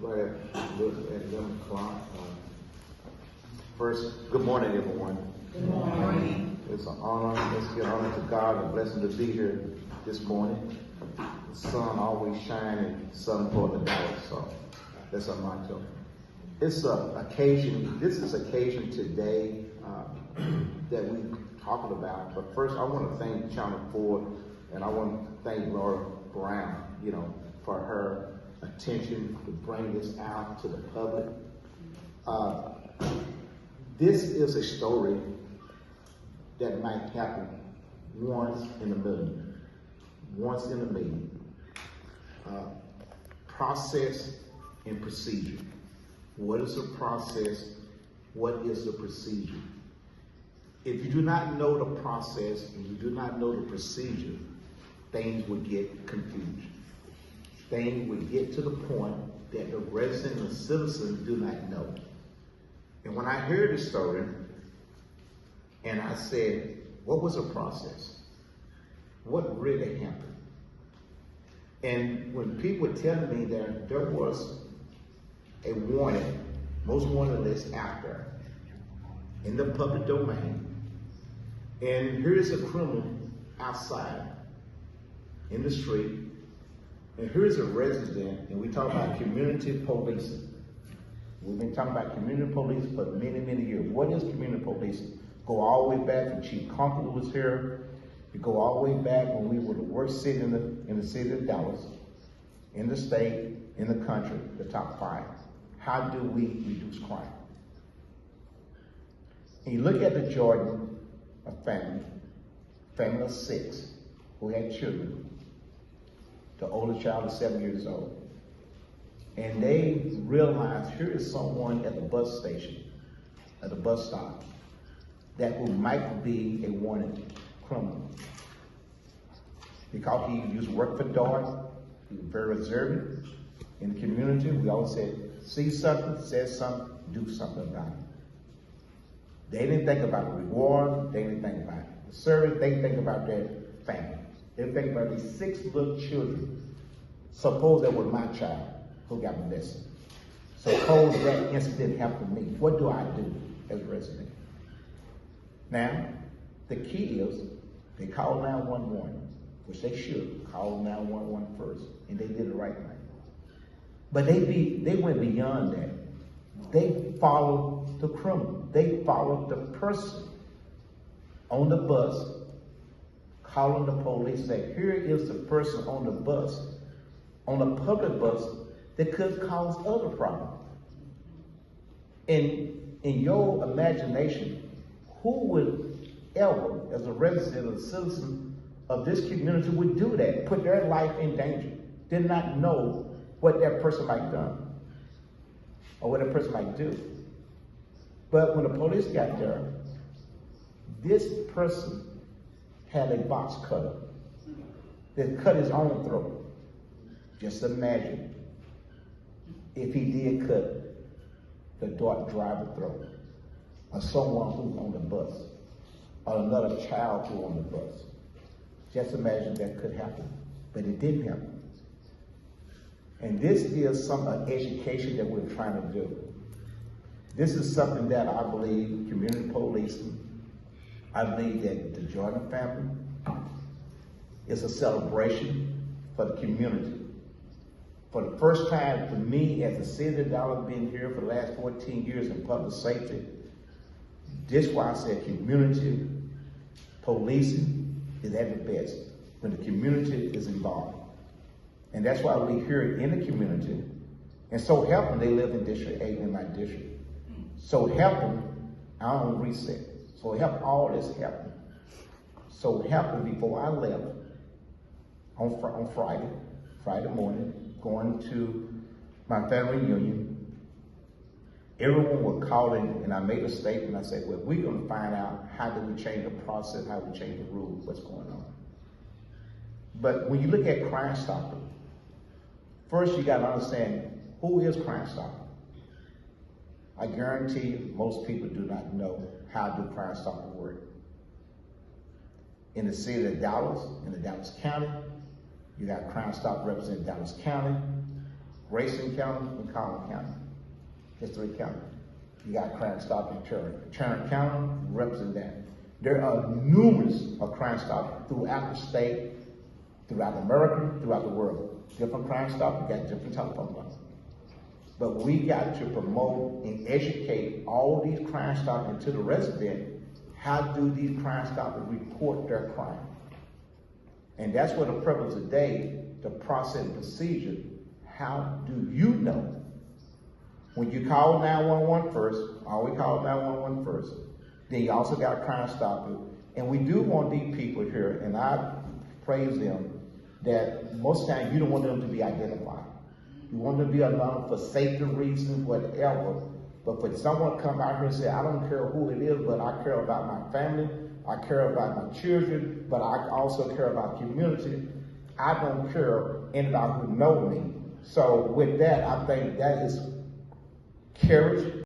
right at 11 o'clock. First, good morning, everyone. Good morning. It's an honor. Let's give honor to God and a blessing to be here this morning. The sun always shining, sun for the dollar, so that's our motto. It's an occasion. This is occasion today that we're talking about. But first, I want to thank Channel 4, and I want to thank Laura Brown, for her attention to bring this out to the public. This is a story that might happen once in a million. Once in a million. Process and procedure. What is the process? What is the procedure? If you do not know the process and you do not know the procedure, things would get confused. Things would get to the point that the resident and citizens do not know. And when I heard the story, and I said, what was the process? What really happened? And when people were telling me that there was a warning, most wanted list out there in the public domain, and here's a criminal outside in the street, and here's a resident, and we talk about community policing. We've been talking about community police for many, many years. What is community policing? Go all the way back when Chief Conklin was here. You go all the way back when we were the worst city in the city of Dallas, in the state, in the country, the top 5. How do we reduce crime? And you look at the Jordan family of 6 who had children. The oldest child is 7 years old. And they realized here is someone at the bus station, at the bus stop, that who might be a wanted criminal. Because he used to work for DART, he was very observant in the community. We always said, see something, say something, do something about it. They didn't think about the reward, they didn't think about the service, they didn't think about their family. They didn't think about these 6 little children. Suppose that was my child who got molested. Suppose that incident happened to me. What do I do as a resident? Now, the key is they call 911, which they should call 911 first, and they did the right thing. But they went beyond that. They followed the criminal. They followed the person on the bus, calling the police, say, here is the person on the bus, on a public bus, that could cause other problems. In your imagination, who would ever, as a resident or a citizen of this community, would do that, put their life in danger, did not know what that person might have done or what that person might do. But when the police got there, this person had a box cutter that cut his own throat. Just imagine if he did cut the DART driver throat, or someone who's on the bus, or another child who on the bus. Just imagine that could happen, but it didn't happen. And this is some education that we're trying to do. This is something that I believe community policing, I believe that the Jordan family is a celebration for the community. For the first time for me as a city of Dallas, being here for the last 14 years in public safety, this is why I said community policing is at the best, when the community is involved. And that's why we're here in the community. And so help them, they live in District 8 in my district. So help them, I don't reset. So help all this happen. So help them before I left on Friday morning, going to my family reunion. Everyone was calling, and I made a statement. I said, well, we're going to find out how do we change the process, how we change the rules, what's going on. But when you look at Crime Stopper, first you got to understand, who is Crime Stopper? I guarantee you, most people do not know how do Crime Stopper work. In the city of Dallas, in the Dallas County, you got Crime Stopper representing Dallas County. Grayson County and Collin County. There's 3 counties. You got Crime Stopping Tarrant County represents that. There are numerous of Crime Stopping throughout the state, throughout America, throughout the world. Different Crime Stopping got different telephone numbers. But we got to promote and educate all these Crime Stopping to the resident. How do these Crime Stoppers report their crime? And that's what the purpose of today, the process and procedure. How do you know? When you call 911 first, always call 911 first. Then you also got a Crime Stopper. And we do want these people here, and I praise them, that most times you don't want them to be identified. You want them to be alone for safety reasons, whatever. But for someone to come out here and say, I don't care who it is, but I care about my family, I care about my children, but I also care about community. I don't care anybody who know me. So with that, I think that is courage.